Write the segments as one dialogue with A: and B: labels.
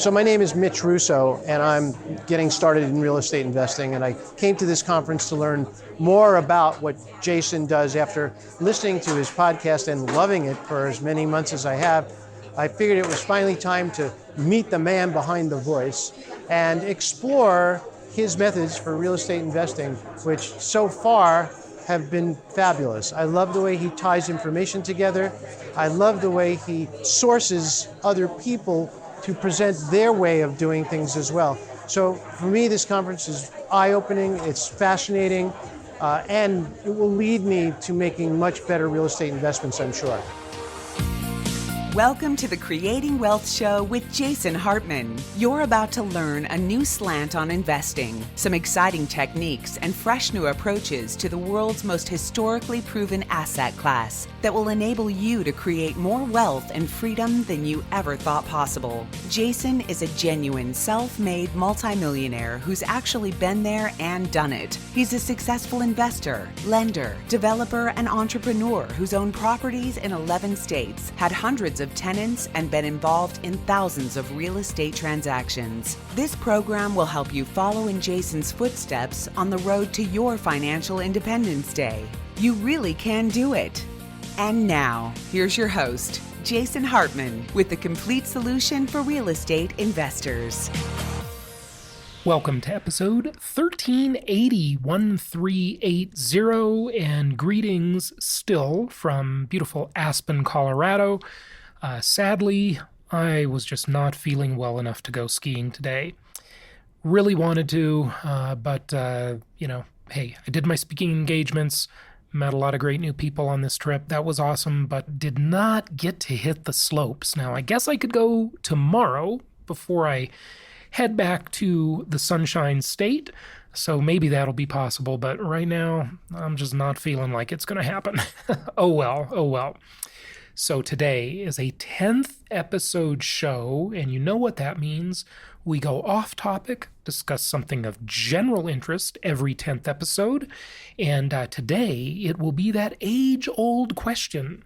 A: So my name is Mitch Russo, and I'm getting started in real estate investing, and I came to this conference to learn more about what Jason does. After listening to his podcast and loving it for as many months as I have, I figured it was finally time to meet the man behind the voice and explore his methods for real estate investing, which so far have been fabulous. I love the way he ties information together. I love the way he sources other people to present their way of doing things as well. So for me, this conference is eye-opening, it's fascinating, and it will lead me to making much better real estate investments, I'm sure.
B: Welcome to the Creating Wealth Show with Jason Hartman. You're about to learn a new slant on investing, some exciting techniques, and fresh new approaches to the world's most historically proven asset class that will enable you to create more wealth and freedom than you ever thought possible. Jason is a genuine self-made multimillionaire who's actually been there and done it. He's a successful investor, lender, developer, and entrepreneur who's owned properties in 11 states, had hundreds of tenants, and been involved in thousands of real estate transactions. This program will help you follow in Jason's footsteps on the road to your financial independence day. You really can do it. And now, here's your host, Jason Hartman, with the complete solution for real estate investors.
C: Welcome to episode 1380, 1380, and greetings still from beautiful Aspen, Colorado. Sadly, I was just not feeling well enough to go skiing today. Really wanted to, but hey, I did my speaking engagements, met a lot of great new people on this trip. That was awesome, but did not get to hit the slopes. Now, I guess I could go tomorrow before I head back to the Sunshine State, so maybe that'll be possible, but right now, I'm just not feeling like it's going to happen. Oh well. So today is a 10th episode show, and you know what that means. We go off topic, discuss something of general interest every 10th episode, and today it will be that age-old question.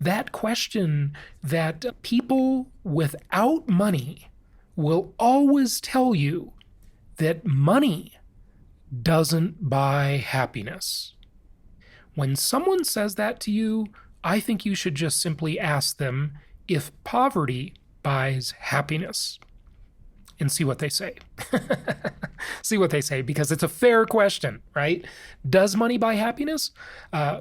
C: That question that people without money will always tell you that money doesn't buy happiness. When someone says that to you, I think you should just simply ask them if poverty buys happiness and see what they say. See what they say, because it's a fair question, right? Does money buy happiness?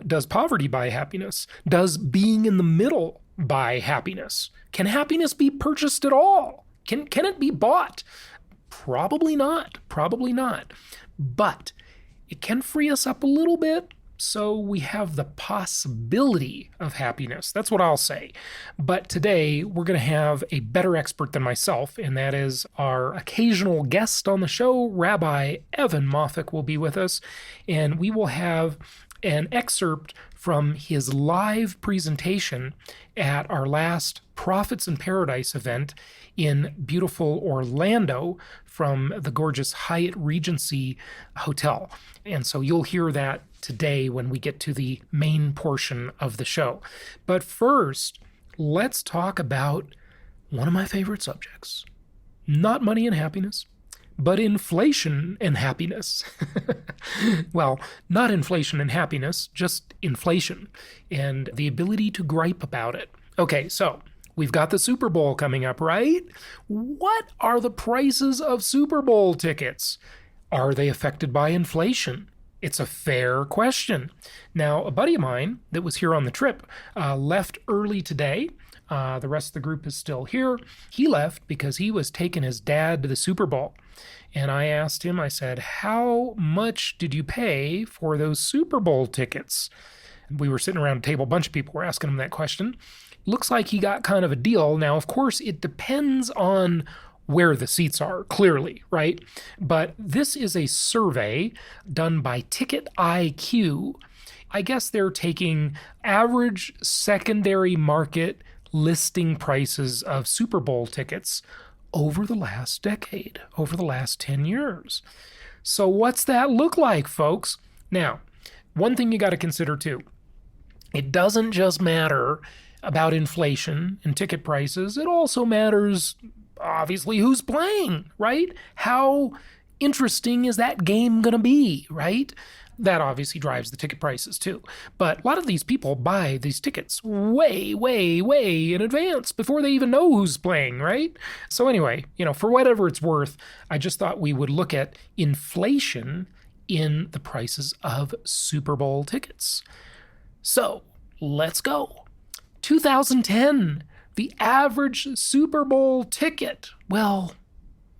C: Does poverty buy happiness? Does being in the middle buy happiness? Can happiness be purchased at all? Can it be bought? Probably not. But it can free us up a little bit, so we have the possibility of happiness. That's what I'll say. But today, we're going to have a better expert than myself, and that is our occasional guest on the show, Rabbi Evan Moffic will be with us, and we will have an excerpt from his live presentation at our last Prophets in Paradise event in beautiful Orlando from the gorgeous Hyatt Regency Hotel. And so you'll hear that today when we get to the main portion of the show. But first, let's talk about one of my favorite subjects. Not money and happiness, but inflation and happiness. Well, not inflation and happiness, just inflation and the ability to gripe about it. Okay, so we've got the Super Bowl coming up, right? What are the prices of Super Bowl tickets? Are they affected by inflation? It's a fair question. Now, a buddy of mine that was here on the trip left early today. The rest of the group is still here. He left because he was taking his dad to the Super Bowl. And I asked him, I said, how much did you pay for those Super Bowl tickets? We were sitting around a table, a bunch of people were asking him that question. Looks like he got kind of a deal. Now, of course, it depends on where the seats are, clearly, right? But this is a survey done by Ticket IQ. I guess they're taking average secondary market listing prices of Super Bowl tickets over the last decade, over the last 10 years. So what's that look like, folks? Now, one thing you got to consider too, it doesn't just matter about inflation and ticket prices. It also matters obviously who's playing, right? How interesting is that game going to be, right? That obviously drives the ticket prices too. But a lot of these people buy these tickets way, way, way in advance before they even know who's playing, right? So anyway, for whatever it's worth, I just thought we would look at inflation in the prices of Super Bowl tickets. So let's go. 2010, the average Super Bowl ticket. Well,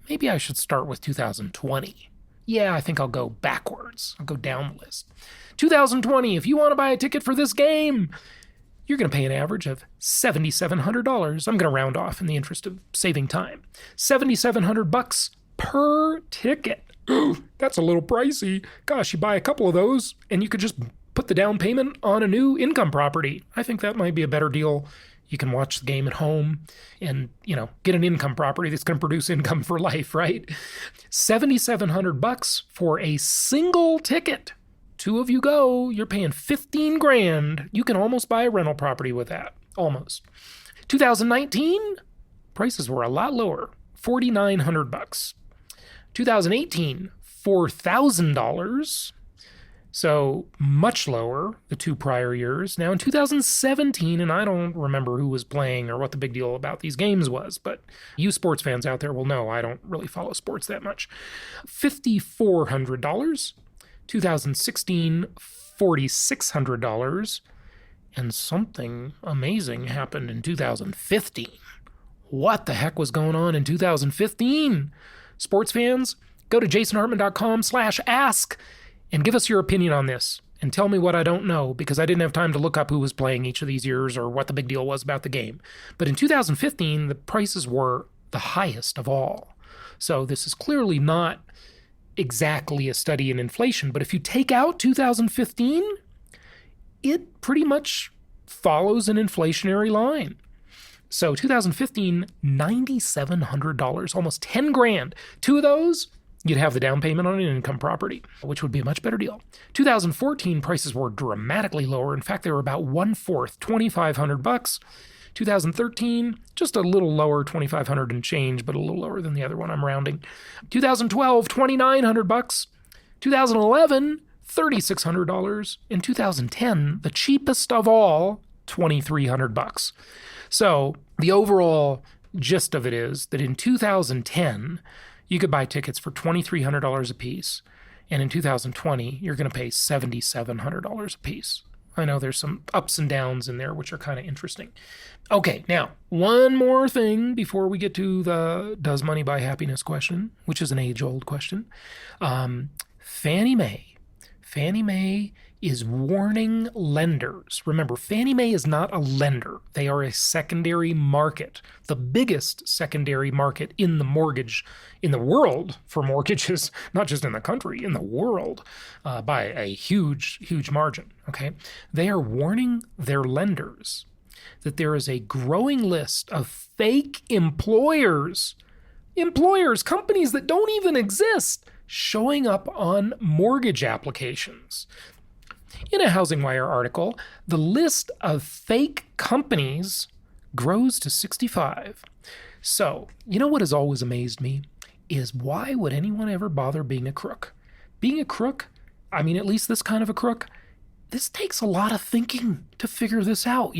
C: maybe I should start with 2020. Yeah, I think I'll go backwards. I'll go down the list. 2020, if you want to buy a ticket for this game, you're going to pay an average of $7,700. I'm going to round off in the interest of saving time. $7,700 per ticket. That's a little pricey. Gosh, you buy a couple of those and you could just put the down payment on a new income property. I think that might be a better deal. You can watch the game at home and, get an income property that's going to produce income for life, right? $7,700 for a single ticket. Two of you go, you're paying $15,000. You can almost buy a rental property with that. Almost. 2019, prices were a lot lower. $4,900. 2018, $4,000. So much lower the two prior years. Now in 2017, and I don't remember who was playing or what the big deal about these games was, but you sports fans out there will know I don't really follow sports that much. $5,400. 2016, $4,600. And something amazing happened in 2015. What the heck was going on in 2015? Sports fans, go to jasonhartman.com/ask. and give us your opinion on this and tell me what I don't know, because I didn't have time to look up who was playing each of these years or what the big deal was about the game. But in 2015, the prices were the highest of all. So this is clearly not exactly a study in inflation, but if you take out 2015, it pretty much follows an inflationary line. So 2015, $9,700, almost $10,000. Two of those, you'd have the down payment on an income property, which would be a much better deal. 2014, prices were dramatically lower. In fact, they were about one-fourth, $2,500. 2013, just a little lower, $2,500 and change, but a little lower than the other one I'm rounding. 2012, $2,900. 2011, $3,600. In 2010, the cheapest of all, $2,300. So the overall gist of it is that in 2010, you could buy tickets for $2,300 a piece, and in 2020, you're going to pay $7,700 a piece. I know there's some ups and downs in there, which are kind of interesting. Okay, now, one more thing before we get to the does money buy happiness question, which is an age-old question. Fannie Mae. Fannie Mae is warning lenders. Remember, Fannie Mae is not a lender. They are a secondary market, the biggest secondary market in the world for mortgages, not just in the country, in the world, by a huge, huge margin, okay? They are warning their lenders that there is a growing list of fake employers, companies that don't even exist, showing up on mortgage applications. In a Housing Wire article, the list of fake companies grows to 65. So, you know what has always amazed me is why would anyone ever bother being a crook? Being a crook, I mean, at least this kind of a crook, this takes a lot of thinking to figure this out,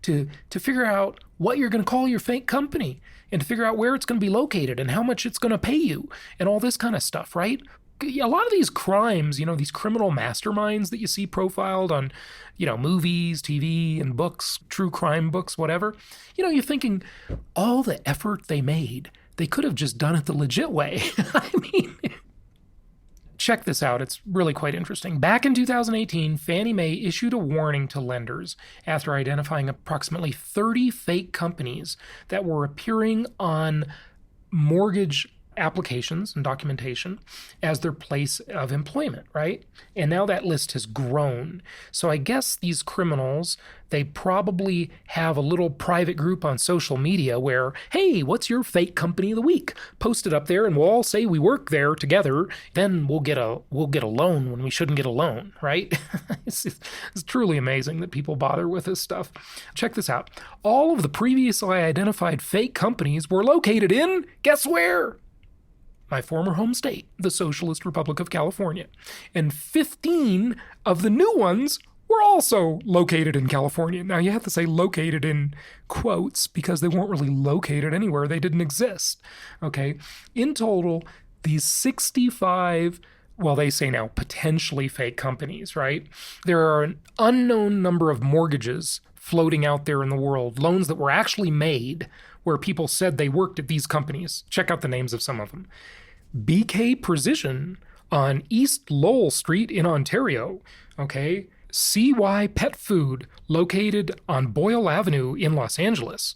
C: to figure out what you're going to call your fake company and to figure out where it's going to be located and how much it's going to pay you and all this kind of stuff, right? A lot of these crimes, these criminal masterminds that you see profiled on, movies, TV, and books, true crime books, whatever, you're thinking all the effort they made, they could have just done it the legit way. I mean, check this out. It's really quite interesting. Back in 2018, Fannie Mae issued a warning to lenders after identifying approximately 30 fake companies that were appearing on mortgage applications and documentation as their place of employment, right? And now that list has grown. So I guess these criminals, they probably have a little private group on social media where, hey, what's your fake company of the week? Post it up there and we'll all say we work there together. Then we'll get a loan when we shouldn't get a loan, right? It's truly amazing that people bother with this stuff. Check this out. All of the previously identified fake companies were located in, guess where? My former home state, the Socialist Republic of California. And 15 of the new ones were also located in California. Now, you have to say located in quotes because they weren't really located anywhere. They didn't exist. Okay? In total, these 65, well, they say now potentially fake companies, right? There are an unknown number of mortgages floating out there in the world, loans that were actually made where people said they worked at these companies. Check out the names of some of them. BK Precision on East Lowell Street in Ontario, okay? CY Pet Food located on Boyle Avenue in Los Angeles.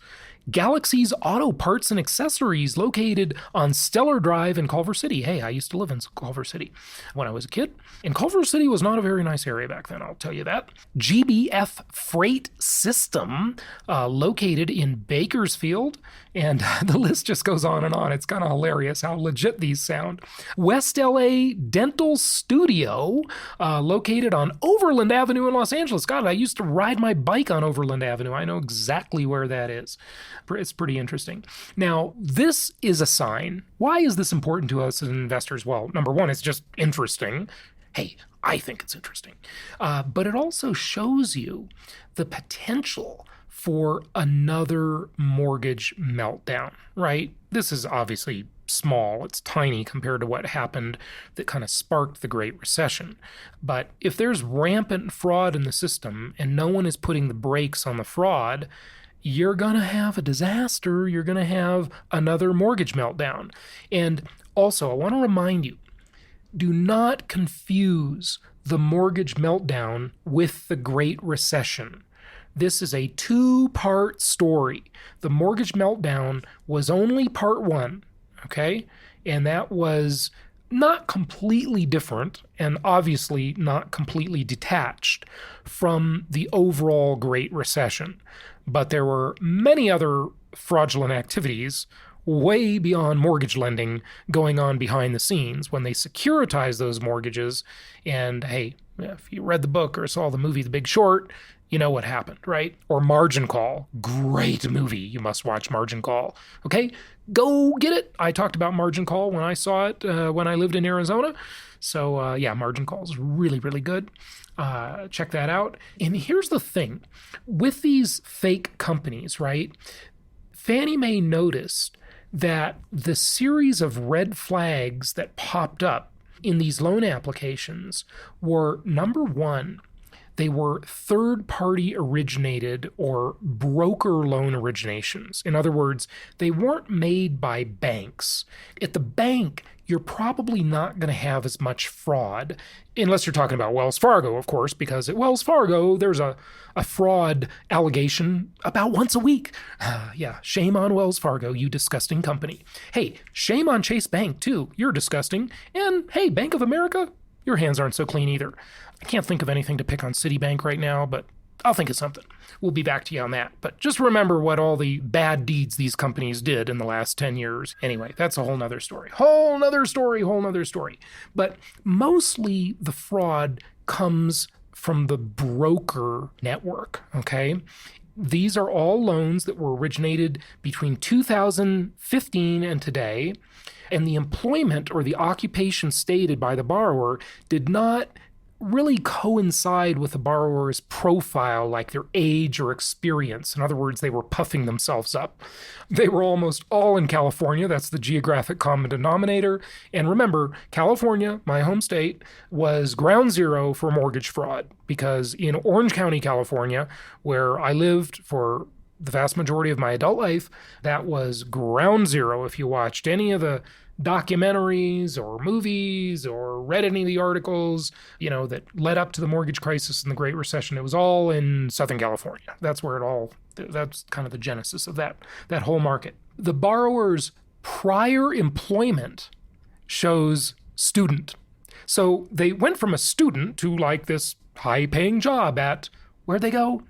C: Galaxy's Auto Parts and Accessories located on Stellar Drive in Culver City. Hey, I used to live in Culver City when I was a kid. And Culver City was not a very nice area back then, I'll tell you that. GBF Freight System located in Bakersfield. And the list just goes on and on. It's kind of hilarious how legit these sound. West LA Dental Studio located on Overland Avenue in Los Angeles. God, I used to ride my bike on Overland Avenue. I know exactly where that is. It's pretty interesting. Now, this is a sign. Why is this important to us as investors? Well, number one, it's just interesting. Hey, I think it's interesting. But it also shows you the potential for another mortgage meltdown, right? This is obviously small. It's tiny compared to what happened that kind of sparked the Great Recession. But if there's rampant fraud in the system and no one is putting the brakes on the fraud, you're going to have a disaster. You're going to have another mortgage meltdown. And also, I want to remind you, do not confuse the mortgage meltdown with the Great Recession. This is a two-part story. The mortgage meltdown was only part one, okay? And that was not completely different and obviously not completely detached from the overall Great Recession. But there were many other fraudulent activities way beyond mortgage lending going on behind the scenes when they securitized those mortgages. And hey, if you read the book or saw the movie The Big Short, you know what happened, right? Or Margin Call. Great movie. You must watch Margin Call. Okay? Go get it. I talked about Margin Call when I saw it when I lived in Arizona. So yeah, Margin Call is really, really good. Check that out. And here's the thing. With these fake companies, right? Fannie Mae noticed that the series of red flags that popped up in these loan applications were, number one, they were third-party originated or broker loan originations. In other words, they weren't made by banks. At the bank, you're probably not going to have as much fraud, unless you're talking about Wells Fargo, of course, because at Wells Fargo, there's a fraud allegation about once a week. Yeah, shame on Wells Fargo, you disgusting company. Hey, shame on Chase Bank, too. You're disgusting. And hey, Bank of America, your hands aren't so clean either. I can't think of anything to pick on Citibank right now, but I'll think of something. We'll be back to you on that. But just remember what all the bad deeds these companies did in the last 10 years. Anyway, that's a whole nother story. Whole nother story. But mostly the fraud comes from the broker network, okay? These are all loans that were originated between 2015 and today, and the employment or the occupation stated by the borrower did not really coincide with the borrower's profile, like their age or experience. In other words, they were puffing themselves up. They were almost all in California. That's the geographic common denominator. And remember, California, my home state, was ground zero for mortgage fraud because in Orange County, California, where I lived for the vast majority of my adult life, that was ground zero. If you watched any of the documentaries or movies or read any of the articles, that led up to the mortgage crisis and the Great Recession, it was all in Southern California. That's where that's kind of the genesis of that whole market. The borrower's prior employment shows student. So they went from a student to like this high-paying job at, where'd they go?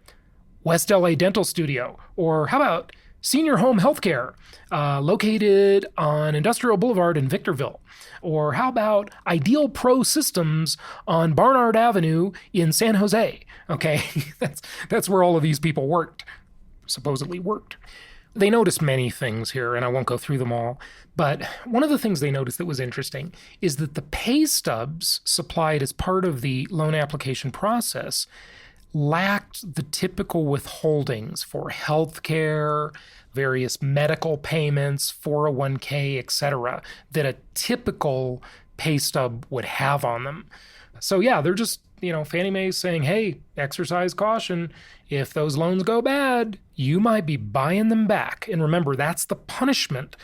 C: West LA Dental Studio. Or how about Senior Home Healthcare, located on Industrial Boulevard in Victorville? Or how about Ideal Pro Systems on Barnard Avenue in San Jose? Okay, that's where all of these people supposedly worked. They noticed many things here, and I won't go through them all, but one of the things they noticed that was interesting is that the pay stubs supplied as part of the loan application process lacked the typical withholdings for healthcare, various medical payments, 401k, etc., that a typical pay stub would have on them. So yeah, they're just, Fannie Mae's saying, hey, exercise caution. If those loans go bad, you might be buying them back. And remember, that's the punishment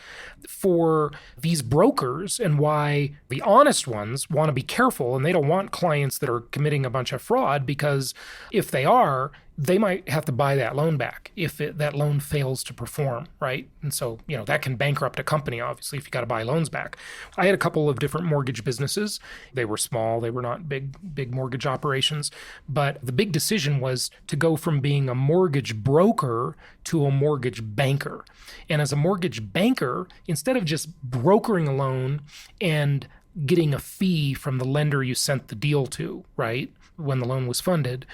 C: for these brokers and why the honest ones want to be careful, and they don't want clients that are committing a bunch of fraud, because if they are, they might have to buy that loan back if that loan fails to perform, right? And so, that can bankrupt a company, obviously, if you got to buy loans back. I had a couple of different mortgage businesses. They were small. They were not big mortgage operations. But the big decision was to go from being a mortgage broker to a mortgage banker. And as a mortgage banker, instead of just brokering a loan and getting a fee from the lender you sent the deal to, right, when the loan was funded,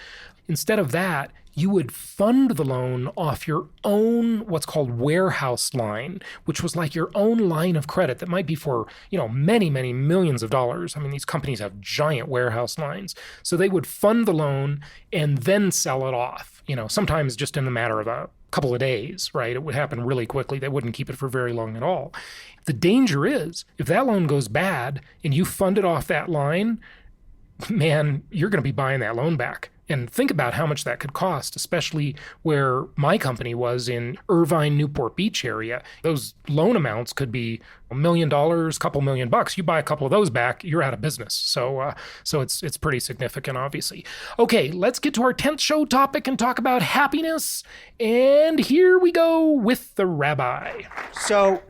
C: instead of that, you would fund the loan off your own what's called warehouse line, which was like your own line of credit that might be for, many, many millions of dollars. I mean, these companies have giant warehouse lines. So they would fund the loan and then sell it off, sometimes just in the matter of a couple of days, right? It would happen really quickly. They wouldn't keep it for very long at all. The danger is if that loan goes bad and you fund it off that line, man, you're going to be buying that loan back. And think about how much that could cost, especially where my company was in Irvine, Newport Beach area. Those loan amounts could be $1 million, couple $1 million. You buy a couple of those back, you're out of business. So it's pretty significant, obviously. Okay, let's get to our 10th show topic and talk about happiness. And here we go with the rabbi.
D: So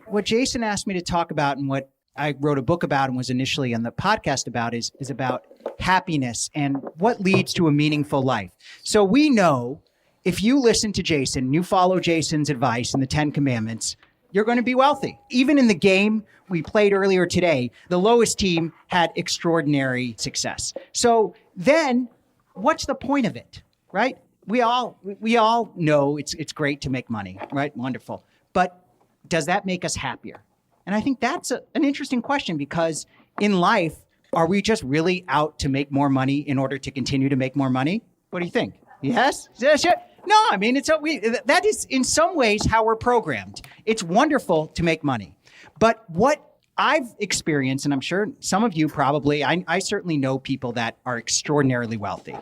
D: what Jason asked me to talk about and what I wrote a book about and was initially on the podcast about is about happiness and what leads to a meaningful life. So we know if you listen to Jason, you follow Jason's advice in the 10 Commandments, you're going to be wealthy. Even in the game we played earlier today, the lowest team had extraordinary success. So then what's the point of it, right? We all know it's great to make money, right? Wonderful. But does that make us happier? And I think that's an interesting question, because in life, are we just really out to make more money in order to continue to make more money? What do you think? Yes? No, I mean, that is in some ways how we're programmed. It's wonderful to make money. But what I've experienced, and I'm sure some of you probably, I certainly know people that are extraordinarily wealthy.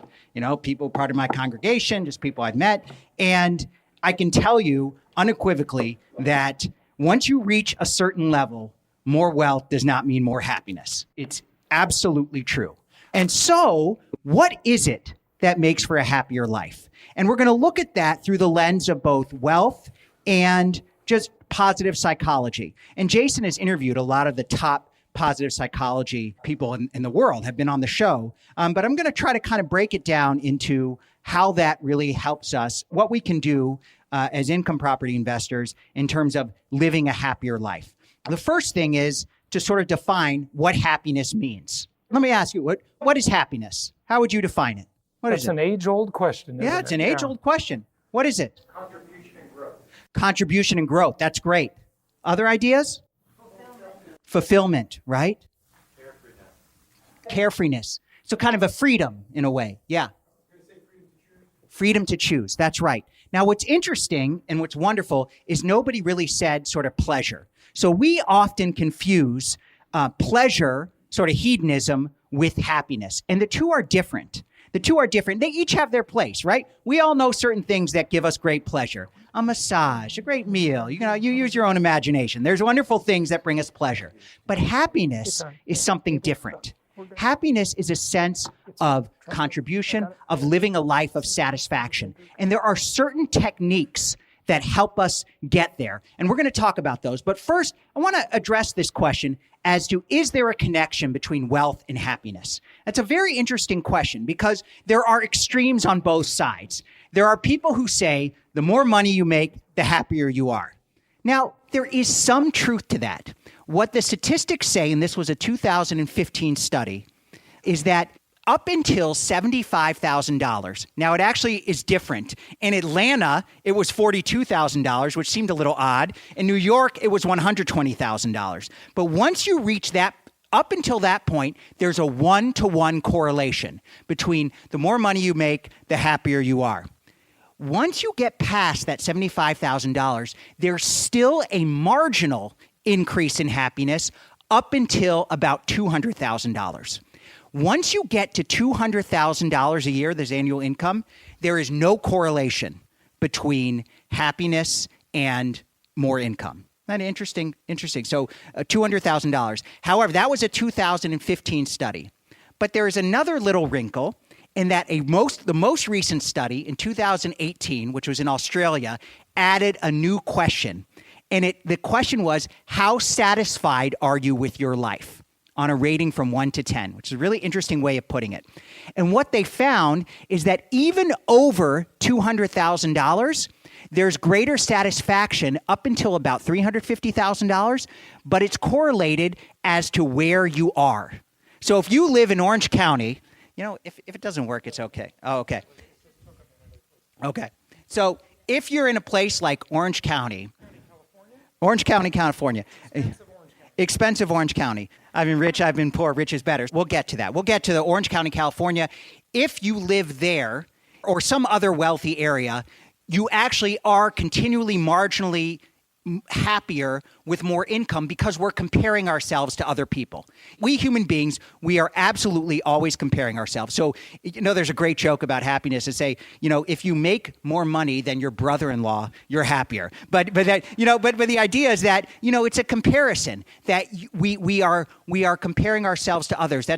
D: People part of my congregation, just people I've met. And I can tell you unequivocally that once you reach a certain level, more wealth does not mean more happiness. It's absolutely true. And so, what is it that makes for a happier life? And we're going to look at that through the lens of both wealth and just positive psychology. And Jason has interviewed a lot of the top positive psychology people in the world, have been on the show. But I'm going to try to kind of break it down into how that really helps us, what we can do as income property investors in terms of living a happier life. The first thing is to sort of define what happiness means. Let me ask you, what is happiness? How would you define it?
E: That's an age-old question.
D: Yeah, it's an age-old question. What is it?
E: Contribution and growth.
D: Contribution and growth. That's great. Other ideas? Fulfillment, right? Carefreeness. So kind of a freedom in a way. Yeah. Freedom to choose. That's right. Now, what's interesting and what's wonderful is nobody really said sort of pleasure. So we often confuse pleasure, sort of hedonism, with happiness. And the two are different. They each have their place, right? We all know certain things that give us great pleasure. A massage, a great meal. You use your own imagination. There's wonderful things that bring us pleasure. But happiness is something different. Happiness is a sense of contribution, of living a life of satisfaction. And there are certain techniques that help us get there. And we're going to talk about those. But first, I want to address this question as to, is there a connection between wealth and happiness? That's a very interesting question because there are extremes on both sides. There are people who say the more money you make, the happier you are. Now, there is some truth to that. What the statistics say, and this was a 2015 study, is that up until $75,000, now it actually is different. In Atlanta, it was $42,000, which seemed a little odd. In New York, it was $120,000. But once you reach that, up until that point, there's a 1-to-1 correlation between the more money you make, the happier you are. Once you get past that $75,000, there's still a marginal increase in happiness up until about $200,000. Once you get to $200,000 a year, there's annual income, there is no correlation between happiness and more income. Isn't that interesting? Interesting. So $200,000. However, that was a 2015 study. But there is another little wrinkle in that the most recent study in 2018, which was in Australia, added a new question. And the question was, how satisfied are you with your life? On a rating from 1 to 10, which is a really interesting way of putting it. And what they found is that even over $200,000, there's greater satisfaction up until about $350,000, but it's correlated as to where you are. So if you live in Orange County, if it doesn't work, it's okay. Oh, okay. Okay. So if you're in a place like Orange County, California. Expensive Orange County. I've been rich, I've been poor, rich is better. We'll get to that. We'll get to the Orange County, California. If you live there or some other wealthy area, you actually are continually marginally happier with more income because we're comparing ourselves to other people. We human beings, we are absolutely always comparing ourselves. So, there's a great joke about happiness to say, if you make more money than your brother-in-law, you're happier. But the idea is that, it's a comparison that we are comparing ourselves to others.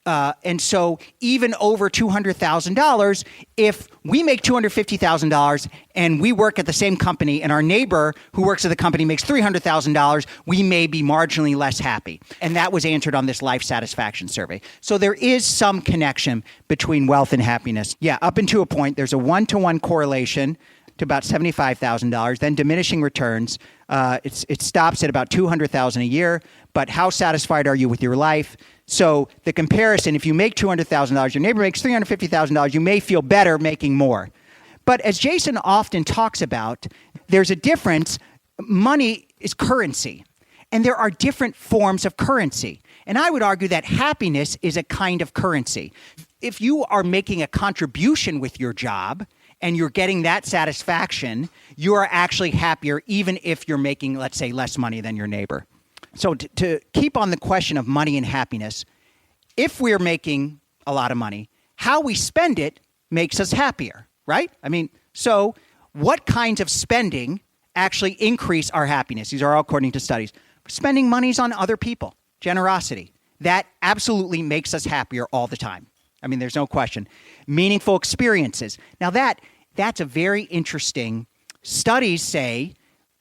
D: And so even over $200,000, if we make $250,000 and we work at the same company and our neighbor who works at the company makes $300,000, we may be marginally less happy. And that was answered on this life satisfaction survey. So there is some connection between wealth and happiness. Yeah, up until a point, there's a 1-to-1 correlation to about $75,000, then diminishing returns. It stops at about $200,000 a year. But how satisfied are you with your life? So the comparison, if you make $200,000, your neighbor makes $350,000, you may feel better making more. But as Jason often talks about, there's a difference. Money is currency, and there are different forms of currency. And I would argue that happiness is a kind of currency. If you are making a contribution with your job and you're getting that satisfaction, you are actually happier even if you're making, let's say, less money than your neighbor. So to keep on the question of money and happiness, if we're making a lot of money, how we spend it makes us happier, right? So what kinds of spending actually increase our happiness? These are all according to studies. Spending monies on other people, generosity, that absolutely makes us happier all the time. There's no question. Meaningful experiences. Now that's a very interesting. Studies say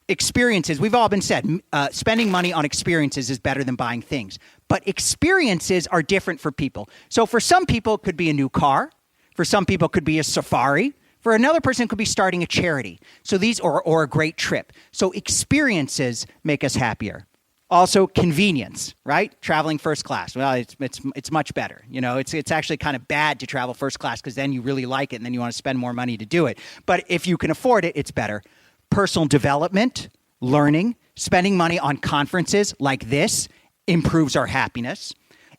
D: experiences, we've all been said, spending money on experiences is better than buying things. But experiences are different for people. So for some people, it could be a new car. For some people, it could be a safari. For another person, it could be starting a charity. So these or a great trip. So experiences make us happier. Also, convenience, right? Traveling first class. Well, it's much better. It's actually kind of bad to travel first class because then you really like it and then you want to spend more money to do it. But if you can afford it, it's better. Personal development, learning, spending money on conferences like this improves our happiness.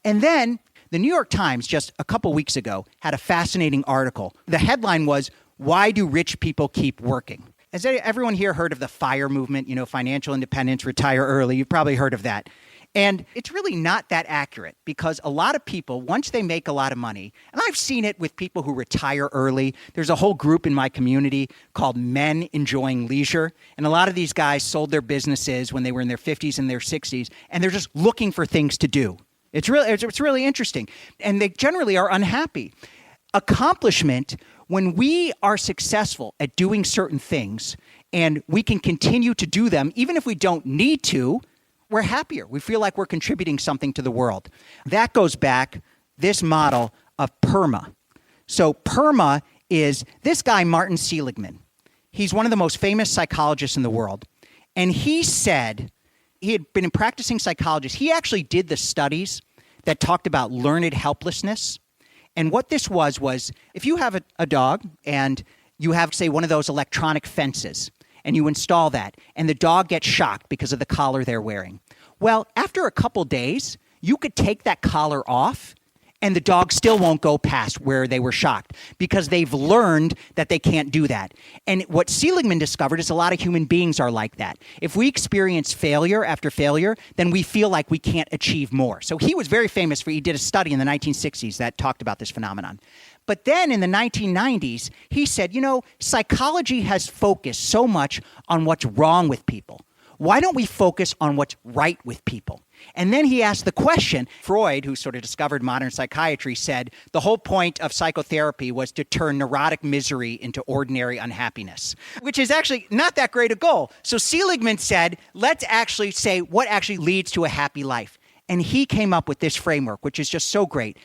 D: And then the New York Times just a couple weeks ago had a fascinating article. The headline was, "Why do rich people keep working?" Has everyone here heard of the FIRE movement? Financial independence, retire early. You've probably heard of that. And it's really not that accurate because a lot of people, once they make a lot of money, and I've seen it with people who retire early. There's a whole group in my community called Men Enjoying Leisure. And a lot of these guys sold their businesses when they were in their 50s and their 60s, and they're just looking for things to do. It's really interesting. And they generally are unhappy. Accomplishment, when we are successful at doing certain things, and we can continue to do them even if we don't need to, we're happier. We feel like we're contributing something to the world. That goes back, this model of PERMA. So PERMA is this guy, Martin Seligman. He's one of the most famous psychologists in the world. And he said, he had been practicing psychologist. He actually did the studies that talked about learned helplessness. And what this was if you have a dog and you have, say, one of those electronic fences, and you install that, and the dog gets shocked because of the collar they're wearing. Well, after a couple days, you could take that collar off, and the dog still won't go past where they were shocked because they've learned that they can't do that. And what Seligman discovered is a lot of human beings are like that. If we experience failure after failure, then we feel like we can't achieve more. So he was very famous he did a study in the 1960s that talked about this phenomenon. But then in the 1990s, he said, psychology has focused so much on what's wrong with people. Why don't we focus on what's right with people? And then he asked the question, Freud, who sort of discovered modern psychiatry, said the whole point of psychotherapy was to turn neurotic misery into ordinary unhappiness, which is actually not that great a goal. So Seligman said, let's actually say what actually leads to a happy life. And he came up with this framework, which is just so great,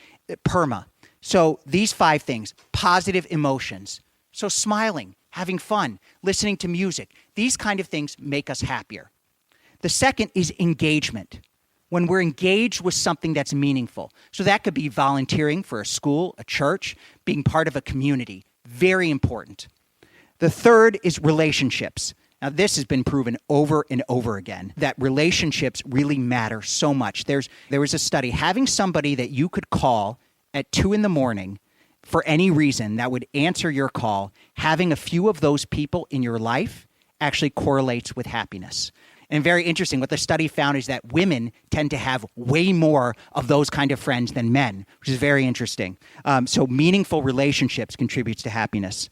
D: PERMA. So these 5 things, positive emotions. So smiling, having fun, listening to music, these kind of things make us happier. The second is engagement. When we're engaged with something that's meaningful. So that could be volunteering for a school, a church, being part of a community. Very important. The third is relationships. Now, this has been proven over and over again, that relationships really matter so much. There was a study, having somebody that you could call at 2 a.m. for any reason that would answer your call, having a few of those people in your life actually correlates with happiness. And very interesting, what the study found is that women tend to have way more of those kind of friends than men, which is very interesting. So meaningful relationships contributes to happiness.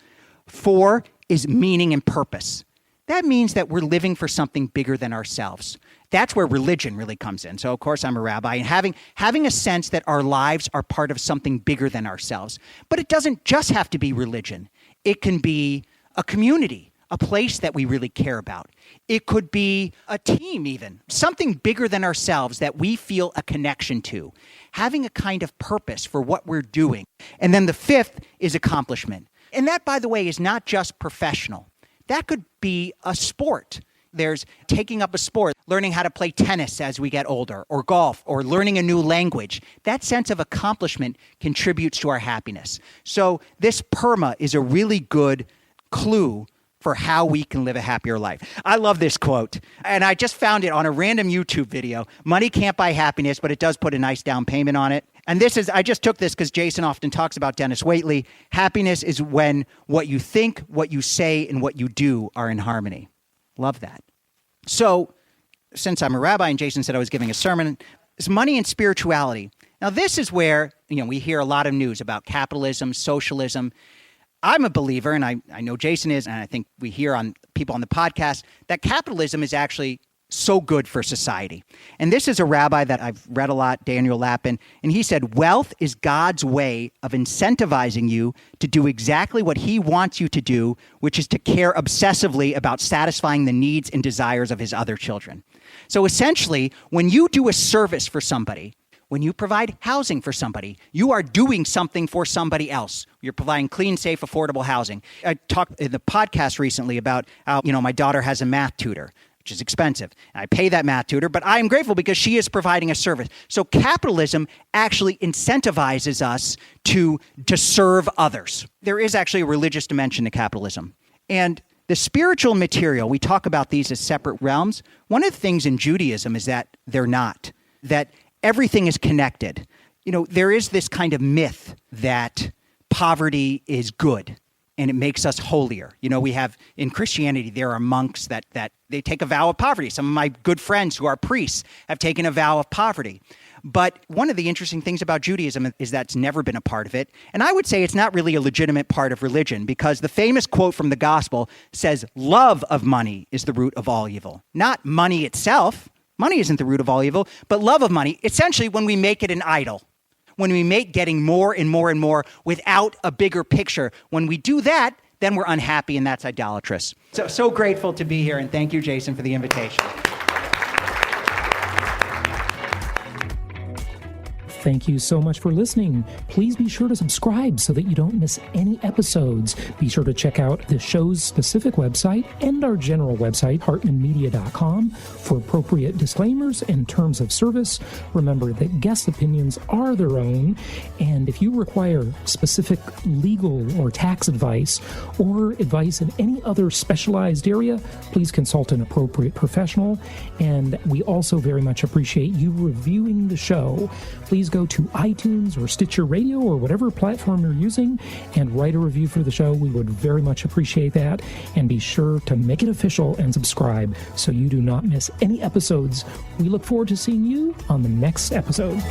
D: 4 is meaning and purpose. That means that we're living for something bigger than ourselves. That's where religion really comes in. So, of course, I'm a rabbi, and having a sense that our lives are part of something bigger than ourselves. But it doesn't just have to be religion. It can be a community, a place that we really care about. It could be a team even, something bigger than ourselves that we feel a connection to, having a kind of purpose for what we're doing. And then the 5th is accomplishment. And that, by the way, is not just professional. That could be a sport. There's taking up a sport, learning how to play tennis as we get older, or golf, or learning a new language. That sense of accomplishment contributes to our happiness. So this PERMA is a really good clue for how we can live a happier life. I love this quote, and I just found it on a random YouTube video. Money can't buy happiness, but it does put a nice down payment on it. And I just took this because Jason often talks about Dennis Waitley. Happiness is when what you think, what you say, and what you do are in harmony. Love that. So, since I'm a rabbi and Jason said I was giving a sermon, it's money and spirituality. Now, this is where, we hear a lot of news about capitalism, socialism. I'm a believer, and I know Jason is, and I think we hear on people on the podcast, that capitalism is actually so good for society. And this is a rabbi that I've read a lot, Daniel Lapin, and he said, wealth is God's way of incentivizing you to do exactly what he wants you to do, which is to care obsessively about satisfying the needs and desires of his other children. So essentially, when you do a service for somebody, when you provide housing for somebody, you are doing something for somebody else. You're providing clean, safe, affordable housing. I talked in the podcast recently about how, my daughter has a math tutor, which is expensive. I pay that math tutor, but I am grateful because she is providing a service. So capitalism actually incentivizes us to serve others. There is actually a religious dimension to capitalism. And the spiritual material, we talk about these as separate realms. One of the things in Judaism is that they're not, that everything is connected. There is this kind of myth that poverty is good and it makes us holier. We have in Christianity, there are monks that they take a vow of poverty. Some of my good friends who are priests have taken a vow of poverty. But one of the interesting things about Judaism is that's never been a part of it. And I would say it's not really a legitimate part of religion because the famous quote from the gospel says, love of money is the root of all evil. Not money itself. Money isn't the root of all evil, but love of money, essentially when we make it an idol, when we make getting more and more and more without a bigger picture, when we do that, then we're unhappy and that's idolatrous. So grateful to be here, and thank you, Jason, for the invitation.
C: Thank you so much for listening. Please be sure to subscribe so that you don't miss any episodes. Be sure to check out the show's specific website and our general website, hartmanmedia.com, for appropriate disclaimers and terms of service. Remember that guest opinions are their own, and if you require specific legal or tax advice or advice in any other specialized area, please consult an appropriate professional. And we also very much appreciate you reviewing the show. Please go to iTunes or Stitcher Radio or whatever platform you're using and write a review for the show. We would very much appreciate that. And be sure to make it official and subscribe so you do not miss any episodes. We look forward to seeing you on the next episode.